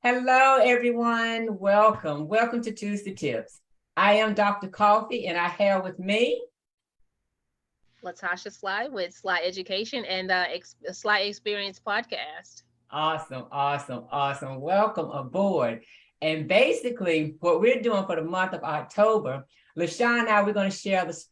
Hello, everyone. Welcome to Tuesday Tips. I am Dr. Coffey, and I have with me LaTasha Sly with Sly Education and Sly Experience Podcast. awesome. Welcome aboard. And basically, what we're doing for the month of October, LaShawn and I, we're going to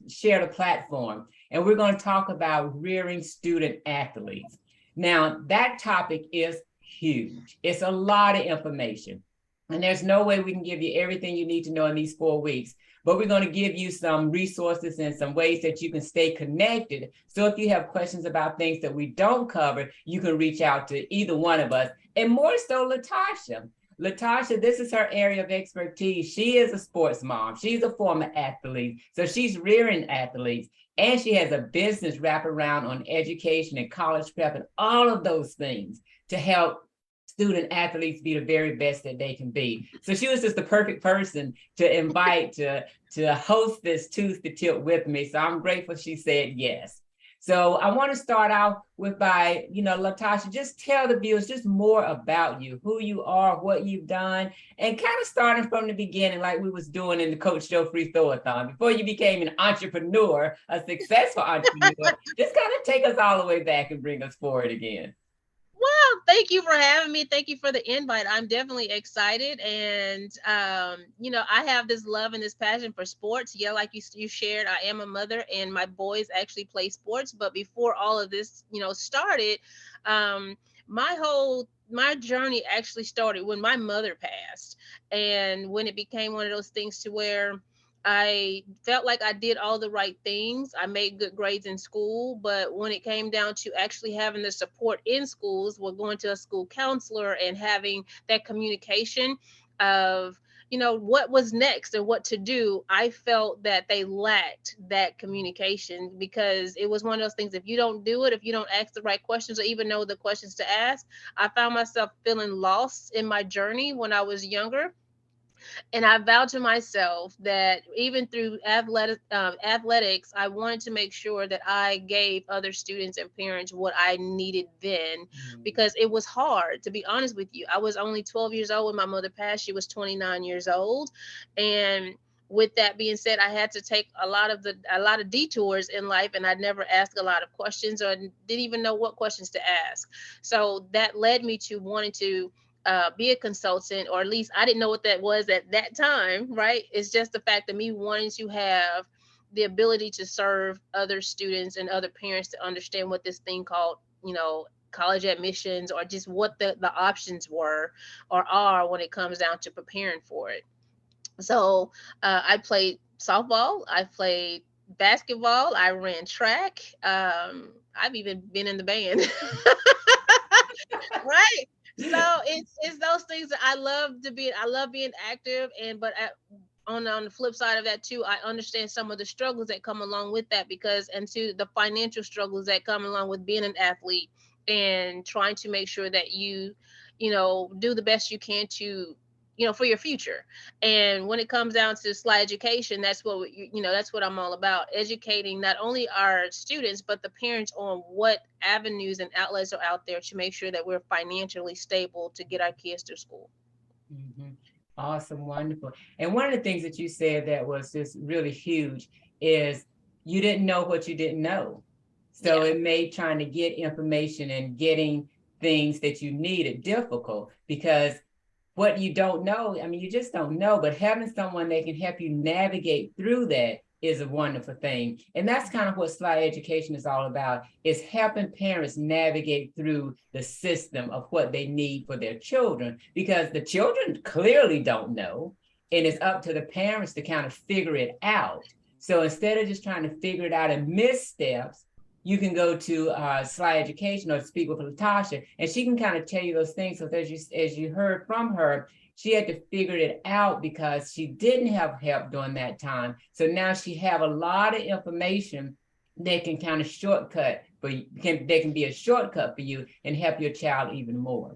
share the platform, and we're going to talk about rearing student athletes. Now, that topic is huge. It's a lot of information. And there's no way we can give you everything you need to know in these 4 weeks, but we're going to give you some resources and some ways that you can stay connected. So if you have questions about things that we don't cover, you can reach out to either one of us, and more so LaTasha. LaTasha, this is her area of expertise. She is a sports mom. She's a former athlete. So she's rearing athletes, and she has a business wrap around on education and college prep and all of those things to help student athletes be the very best that they can be. So she was just the perfect person to invite to host this Tuesday Tip with me. So I'm grateful she said yes. So I want to start out with LaTasha, just tell the viewers just more about you, who you are, what you've done, and kind of starting from the beginning, like we was doing in the Coach Joe Free Throw-a-thon, before you became an entrepreneur, a successful entrepreneur. Just kind of take us all the way back and bring us forward again. Well, thank you for having me. Thank you for the invite. I'm definitely excited, and I have this love and this passion for sports. Yeah, like you shared, I am a mother, and my boys actually play sports. But before all of this, started, um, my journey actually started when my mother passed, and when it became one of those things to where I felt like I did all the right things. I made good grades in school, but when it came down to actually having the support in schools, well, going to a school counselor and having that communication of, what was next and what to do, I felt that they lacked that communication because it was one of those things. If you don't do it, if you don't ask the right questions or even know the questions to ask, I found myself feeling lost in my journey when I was younger, and I vowed to myself that even through athletics, I wanted to make sure that I gave other students and parents what I needed then, because it was hard. To be honest with you, I was only 12 years old when my mother passed. She was 29 years old, and with that being said, I had to take a lot of detours in life, and I never asked a lot of questions or didn't even know what questions to ask. So that led me to wanting to be a consultant, or at least I didn't know what that was at that time, right? It's just the fact of me wanting to have the ability to serve other students and other parents to understand what this thing called, college admissions, or just what the options were or are when it comes down to preparing for it. So I played softball, I played basketball, I ran track. I've even been in the band. Right. So it's those things that I love to be. I love being active, and on the flip side of that too, I understand some of the struggles that come along with that, because and to the financial struggles that come along with being an athlete and trying to make sure that you do the best you can to, for your future. And when it comes down to Sly Education, that's what that's what I'm all about, educating not only our students but the parents on what avenues and outlets are out there to make sure that we're financially stable to get our kids to school. Mm-hmm. Awesome, wonderful. And one of the things that you said that was just really huge is you didn't know what you didn't know. So Yeah. it made trying to get information and getting things that you needed difficult, because what you don't know, I mean, you just don't know, but having someone that can help you navigate through that is a wonderful thing. And that's kind of what Sly Education is all about, is helping parents navigate through the system of what they need for their children, because the children clearly don't know. And it's up to the parents to kind of figure it out. So instead of just trying to figure it out and missteps, you can go to Sly Education or speak with LaTasha, and she can kind of tell you those things. So as you heard from her, she had to figure it out because she didn't have help during that time. So now she have a lot of information that can kind of shortcut, but they can be a shortcut for you and help your child even more.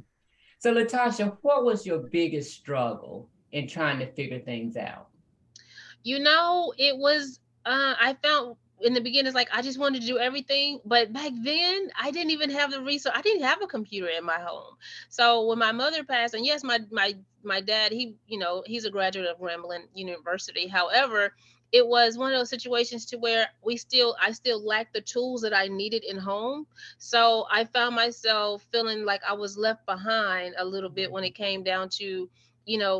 So LaTasha, what was your biggest struggle in trying to figure things out? It was I found in the beginning, it's like I just wanted to do everything. But back then, I didn't even have the resource. I didn't have a computer in my home. So when my mother passed, and yes, my dad, he, he's a graduate of Grambling University. However, it was one of those situations to where I still lacked the tools that I needed in home. So I found myself feeling like I was left behind a little bit when it came down to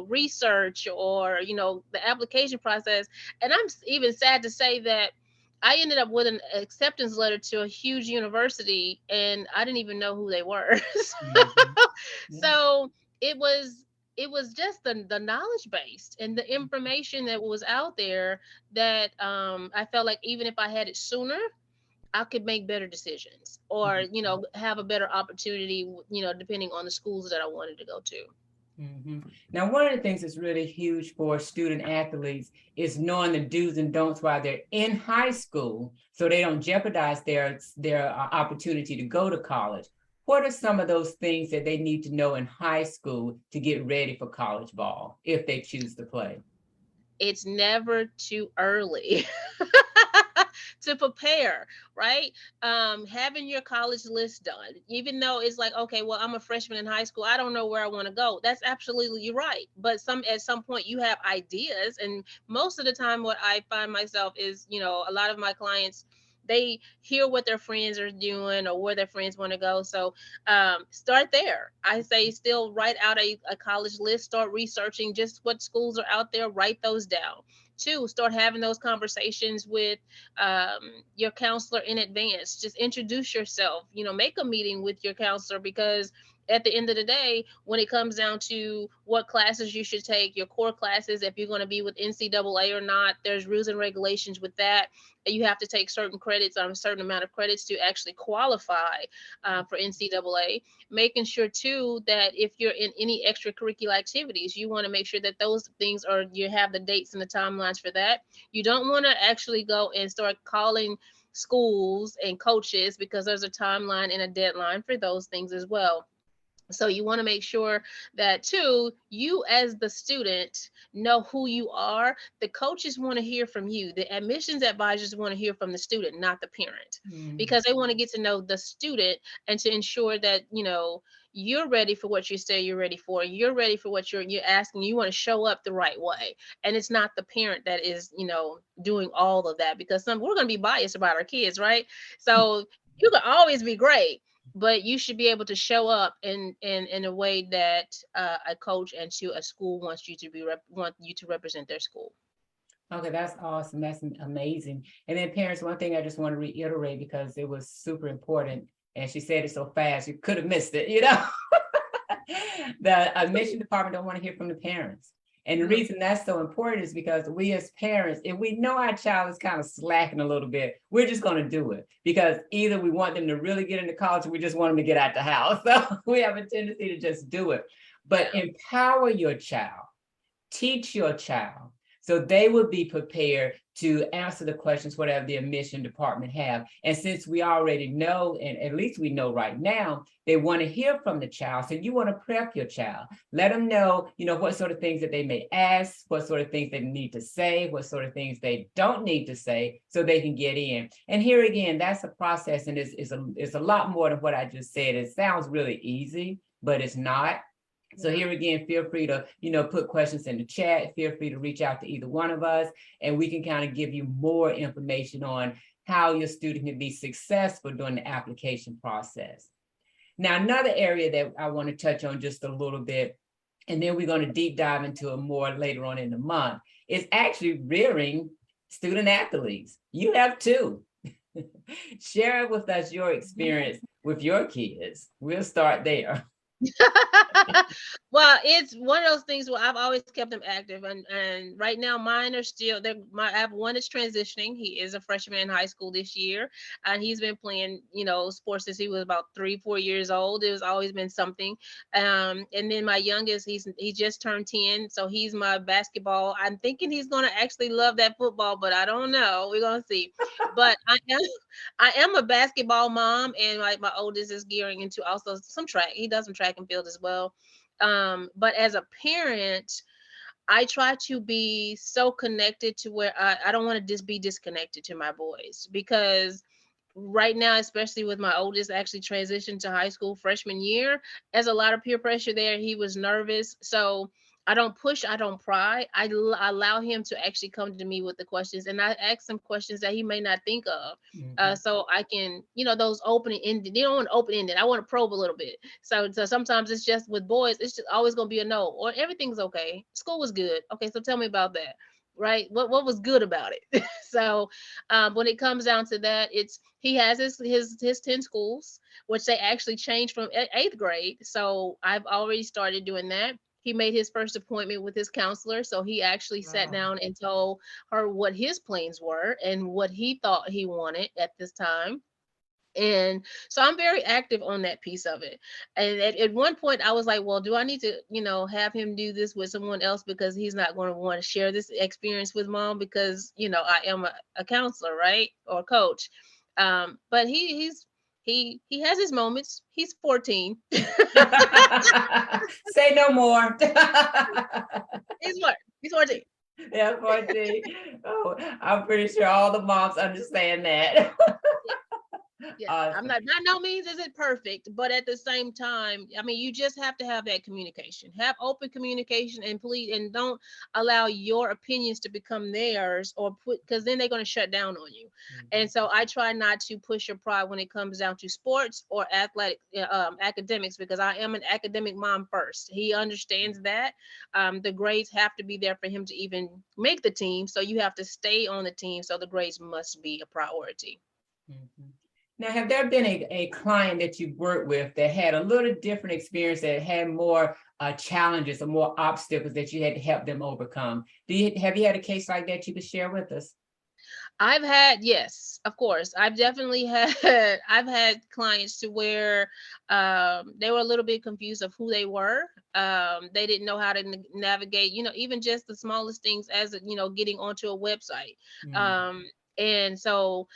research, or the application process. And I'm even sad to say that I ended up with an acceptance letter to a huge university, and I didn't even know who they were. Mhm. Yeah. So it was it was just the knowledge base and the information that was out there, that I felt like even if I had it sooner, I could make better decisions, or Mhm. have a better opportunity, depending on the schools that I wanted to go to. Now, one of the things that's really huge for student athletes is knowing the do's and don'ts while they're in high school, so they don't jeopardize their opportunity to go to college. What are some of those things that they need to know in high school to get ready for college ball if they choose to play? It's never too early to prepare, right? Having your college list done, even though it's like, okay, well, I'm a freshman in high school, I don't know where I want to go. That's absolutely, you're right. But at some point you have ideas, and most of the time what I find myself is, a lot of my clients, they hear what their friends are doing or where their friends want to go. So start there. I say still write out a college list, start researching just what schools are out there, write those down. Two, start having those conversations with your counselor in advance. Just introduce yourself, make a meeting with your counselor, because at the end of the day, when it comes down to what classes you should take, your core classes, if you're going to be with NCAA or not, there's rules and regulations with that. You have to take certain credits, a certain amount of credits to actually qualify for NCAA. Making sure too that if you're in any extracurricular activities, you want to make sure that those things are, you have the dates and the timelines for that. You don't want to actually go and start calling schools and coaches, because there's a timeline and a deadline for those things as well. So you want to make sure that too, you as the student know who you are. The coaches want to hear from you. The admissions advisors want to hear from the student, not the parent, Mhm. because they want to get to know the student, and to ensure that you're ready for what you say you're ready for. You're ready for what you're asking. You want to show up the right way, and it's not the parent that is doing all of that, because we're going to be biased about our kids, right? So you can always be great, but you should be able to show up in a way that a coach and to a school wants you to want you to represent their school. Okay, that's awesome. That's amazing. And then parents, one thing I just want to reiterate because it was super important, and she said it so fast, you could have missed it, you know? The admission department don't want to hear from the parents. And the Mhm. reason that's so important is because we as parents, if we know our child is kind of slacking a little bit, we're just going to do it because either we want them to really get into college or we just want them to get out the house. So we have a tendency to just do it. But Yeah. empower your child, teach your child so they will be prepared to answer the questions whatever the admission department have. And since we already know, and at least we know right now, they want to hear from the child, so you want to prep your child, let them know, what sort of things that they may ask, what sort of things they need to say, what sort of things they don't need to say, so they can get in. And here again, that's a process, and it's a lot more than what I just said. It sounds really easy, but it's not. So Yeah. here again, feel free to, put questions in the chat. Feel free to reach out to either one of us, and we can kind of give you more information on how your student can be successful during the application process. Now, another area that I want to touch on just a little bit, and then we're going to deep dive into it more later on in the month, is actually rearing student athletes. You have two. Share with us your experience with your kids. We'll start there. Well, it's one of those things where I've always kept them active, and right now mine are still they're I have one that's transitioning. He is a freshman in high school this year, and he's been playing sports since he was about 3 4 years old. It was always been something. And then my youngest, he just turned 10, so he's my basketball. I'm thinking he's gonna actually love that football, but I don't know. We're gonna see. But I am a basketball mom, and my oldest is gearing into also some track. He does some track and field as well. But as a parent, I try to be so connected to where I don't want to just be disconnected to my boys, because right now, especially with my oldest actually transitioned to high school freshman year, there's a lot of peer pressure there. He was nervous. So I don't push, I don't pry. Allow him to actually come to me with the questions, and I ask him questions that he may not think of. Mhm. So I can, those opening ended. They don't want open ended. I want to probe a little bit. So sometimes it's just with boys, it's just always gonna be a no, or everything's okay. School was good. Okay, so tell me about that. Right? What was good about it? So when it comes down to that, it's he has his 10 schools, which they actually changed from eighth grade. So I've already started doing that. He made his first appointment with his counselor. So he actually sat Wow. down and told her what his plans were and what he thought he wanted at this time. And so I'm very active on that piece of it. And at one point I was like, well, do I need to, have him do this with someone else, because he's not going to want to share this experience with mom, because, I am a counselor, right? Or coach. But he has his moments. He's 14. Say no more. He's what? He's 14. Yeah, 14. Oh, I'm pretty sure all the moms understand that. Yeah, I'm Awesome. not, by no means is it perfect, but at the same time, I mean, you just have to have that communication, have open communication, and please, and don't allow your opinions to become theirs, or put, because then they're going to shut down on you. And Mhm. so I try not to push your pride when it comes down to sports or athletic, academics, because I am an academic mom first. He understands that. The grades have to be there for him to even make the team. So you have to stay on the team. So the grades must be a priority. Mhm. Now, have there been a client that you worked with that had a little different experience, that had more challenges or more obstacles that you had to help them overcome? Have you had a case like that you could share with us? I've had, yes, of course. I've definitely had I've had clients to where they were a little bit confused of who they were. They didn't know how to navigate, even just the smallest things, as getting onto a website. Mhm. Um, and so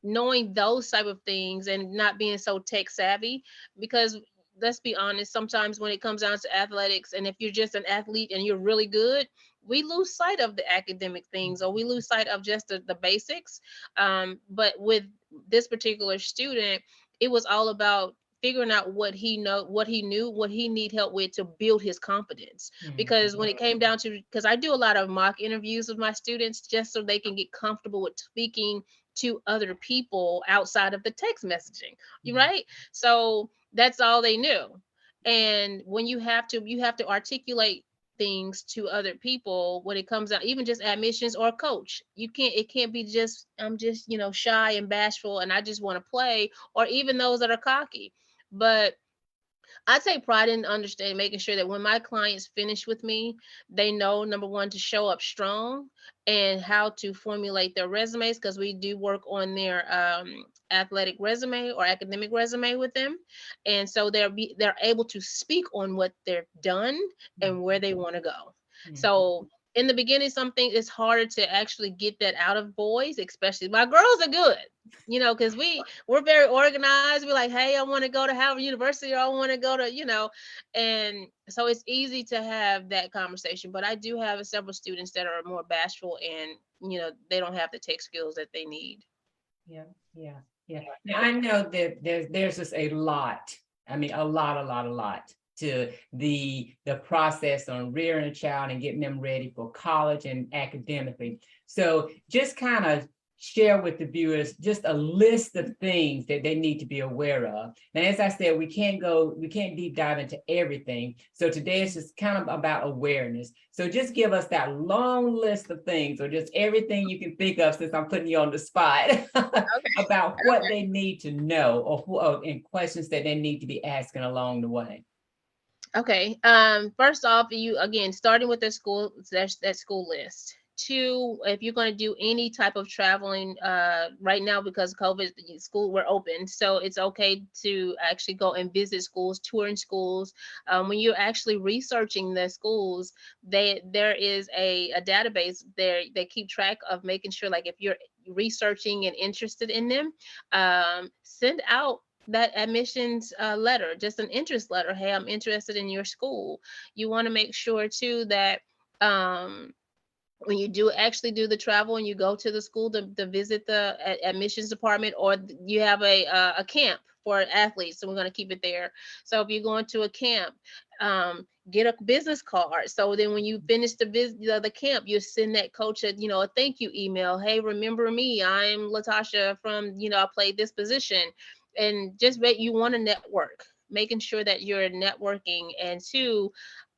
knowing those type of things and not being so tech savvy, because let's be honest, sometimes when it comes down to athletics, and if you're just an athlete and you're really good, we lose sight of the academic things, or we lose sight of just the basics. But with this particular student, it was all about figuring out what he knew, what he need help with to build his confidence. Because Mhm. when it came down to, because I do a lot of mock interviews with my students, just so they can get comfortable with speaking to other people outside of the text messaging. You Mhm. right? So that's all they knew. And when you have to articulate things to other people when it comes out, even just admissions or coach. It can't be just, I'm just, shy and bashful and I just want to play, or even those that are cocky. But I take pride in understanding, making sure that when my clients finish with me, they know, number one, to show up strong, and how to formulate their resumes, because we do work on their athletic resume or academic resume with them, and so they're able to speak on what they've done and where they want to go. Mhm. So in the beginning, something is harder to actually get that out of boys, especially my girls are good, because we're very organized. We're like, hey, I want to go to Howard University, or I want to go to, and so it's easy to have that conversation. But I do have several students that are more bashful, and they don't have the tech skills that they need. Yeah, yeah, yeah. Now I know that there's just a lot. I mean, a lot to the process on rearing a child and getting them ready for college and academically. So just kind of share with the viewers just a list of things that they need to be aware of. Now, as I said, we can't deep dive into everything. So today is just kind of about awareness. So just give us that long list of things, or just everything you can think of, since I'm putting you on the spot, about what they need to know, and questions that they need to be asking along the way. Okay. First off, you again starting with the school, that school list. Two, if you're going to do any type of traveling, right now because COVID, the school we're open, so it's okay to actually go and visit schools, touring schools. When you're actually researching the schools, there is a database there. They keep track of making sure, like if you're researching and interested in them, send out that admissions letter, just an interest letter. Hey, I'm interested in your school. You want to make sure too that When you do actually do the travel and you go to the school to visit the admissions department, or you have a camp for athletes, so we're going to keep it there. So if you're going to a camp, get a business card. So then when you finish the visit, the camp, you send that coach a thank you email. Hey, remember me? I'm LaTasha from, I played this position. And just you want to network, making sure that you're networking. And two,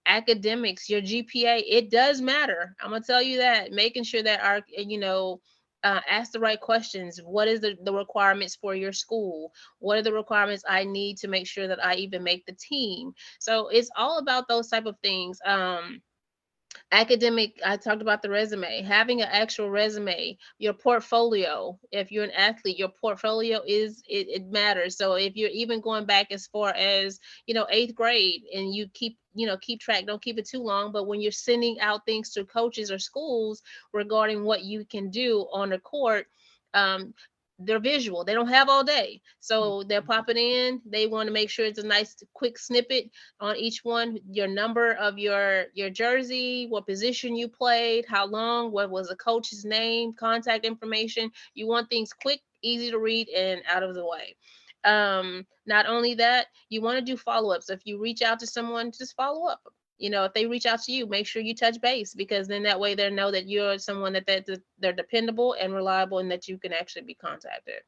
academics, your GPA, it does matter. I'm gonna tell you that. Making sure that ask the right questions. What is the requirements for your school? What are the requirements I need to make sure that I even make the team? So it's all about those type of things. Academic, I talked about the resume, having an actual resume, your portfolio. If you're an athlete, your portfolio it matters. So if you're even going back as far as, eighth grade, and you keep track, don't keep it too long, but when you're sending out things to coaches or schools regarding what you can do on the court, um, they're visual. They don't have all day. So they're popping in. They want to make sure it's a nice quick snippet on each one, your number of your jersey, what position you played, how long, what was the coach's name, contact information. You want things quick, easy to read, and out of the way. Not only that, you want to do follow-ups. If you reach out to someone, just follow up. If they reach out to you, make sure you touch base, because then that way they know that you're someone that they're dependable and reliable, and that you can actually be contacted.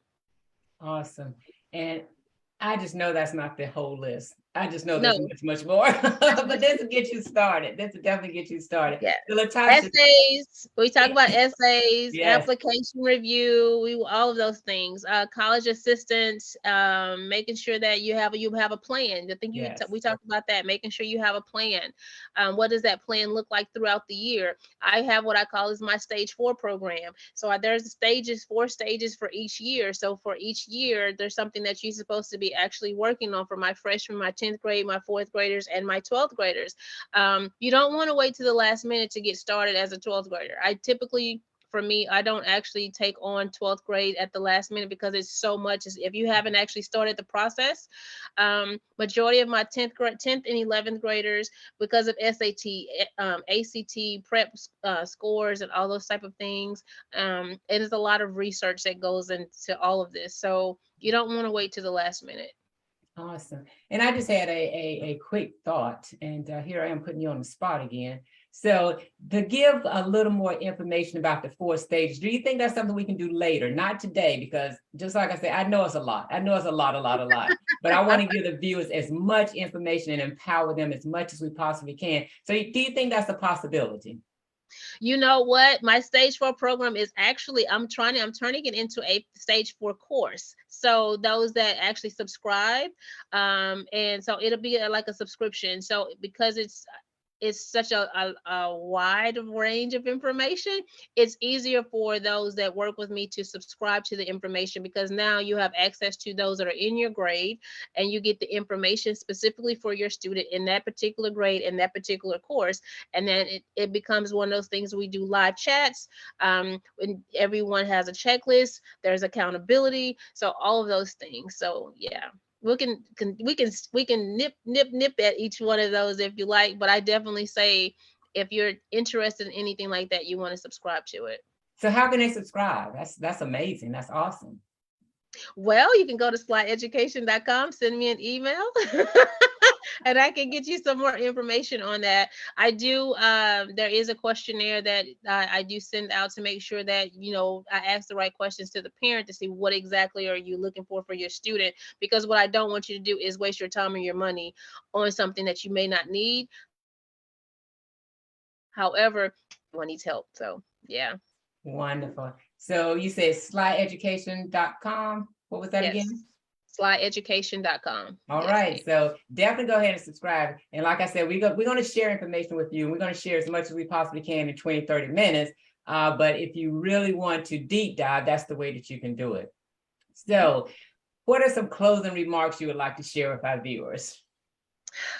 Awesome. And I just know that's not the whole list. I just know No. there's much more, but this will get you started. This will definitely get you started. Yeah. So LaTasha, Essays. We talk about essays, yes, application review, all of those things. College assistance, making sure that you have a plan. I think yes. we talked about that, making sure you have a plan. What does that plan look like throughout the year? I have what I call is my stage 4 program. So there's 4 stages for each year. So for each year, there's something that you're supposed to be actually working on for my freshman, my 10th grade, my 4th graders, and my 12th graders. You don't want to wait to the last minute to get started as a 12th grader. For me, I don't actually take on 12th grade at the last minute, because it's so much. If you haven't actually started the process, majority of my 10th and 11th graders, because of SAT, ACT, prep scores, and all those type of things, it is a lot of research that goes into all of this. So you don't want to wait to the last minute. Awesome. And I just had a quick thought, and here I am putting you on the spot again. So to give a little more information about the 4 stages, do you think that's something we can do later? Not today, because just like I said, I know it's a lot. I know it's a lot, but I want to give the viewers as much information and empower them as much as we possibly can. So do you think that's a possibility? You know what? My stage 4 program is actually, I'm turning it into a stage 4 course. So those that actually subscribe, and so it'll be like a subscription. So because it's such a wide range of information, it's easier for those that work with me to subscribe to the information, because now you have access to those that are in your grade, and you get the information specifically for your student in that particular grade, in that particular course. And then it becomes one of those things. We do live chats, when everyone has a checklist, there's accountability, so all of those things. So yeah, we can nip at each one of those if you like, but I definitely say, if you're interested in anything like that, you want to subscribe to it. So how can they subscribe? That's amazing. That's awesome. Well, you can go to slyeducation.com, send me an email, and I can get you some more information on that. I do, there is a questionnaire that I do send out to make sure that, I ask the right questions to the parent to see what exactly are you looking for your student, because what I don't want you to do is waste your time and your money on something that you may not need. However, one needs help. So yeah. Wonderful. So you said slyeducation.com. What was that Yes. again? slyeducation.com. All Yes, right. ma'am. So definitely go ahead and subscribe. And like I said, we're going to share information with you. And we're going to share as much as we possibly can in 20, 30 minutes. But if you really want to deep dive, that's the way that you can do it. So what are some closing remarks you would like to share with our viewers?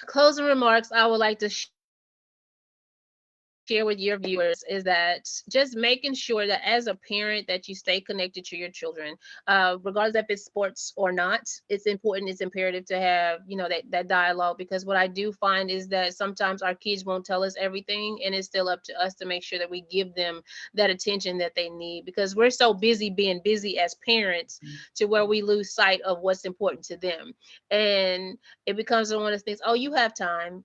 Closing remarks, I would like to share with your viewers is that just making sure that as a parent that you stay connected to your children, regardless if it's sports or not. It's important, it's imperative to have, you know, that dialogue, because what I do find is that sometimes our kids won't tell us everything, and it's still up to us to make sure that we give them that attention that they need, because we're so busy being busy as parents to where we lose sight of what's important to them. And it becomes one of those things, oh, you have time,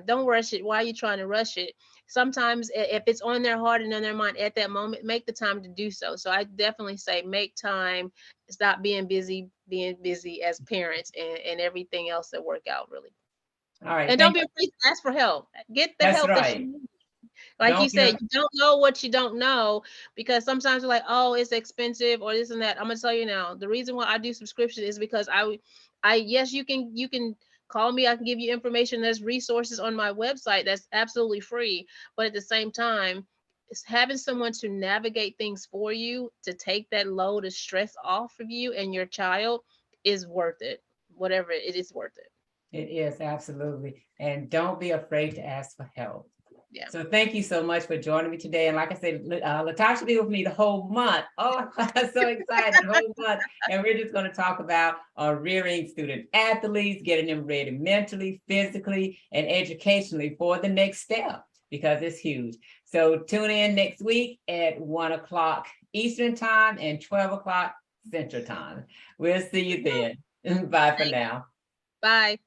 don't rush it. Why are you trying to rush it? Sometimes if it's on their heart and on their mind at that moment, make the time to do so. So I definitely say make time, stop being busy as parents, and everything else that work out really. All right, And don't be afraid to ask for help. Get the that's help that you right. need. Like you Don't be said, you don't know what you don't know, because sometimes you're like, oh, it's expensive or this and that. I'm gonna tell you now, the reason why I do subscription is because yes, you can call me. I can give you information. There's resources on my website that's absolutely free, but at the same time, it's having someone to navigate things for you, to take that load of stress off of you and your child, is worth it. Whatever it is, worth it. It is, absolutely. And don't be afraid to ask for help. Yeah. So thank you so much for joining me today. And like I said, LaTasha be with me the whole month. Oh, I'm so excited, the whole month. And we're just going to talk about rearing student athletes, getting them ready mentally, physically, and educationally for the next step, because it's huge. So tune in next week at 1 o'clock Eastern time and 12 o'clock Central time. We'll see you then. Bye for now. Bye.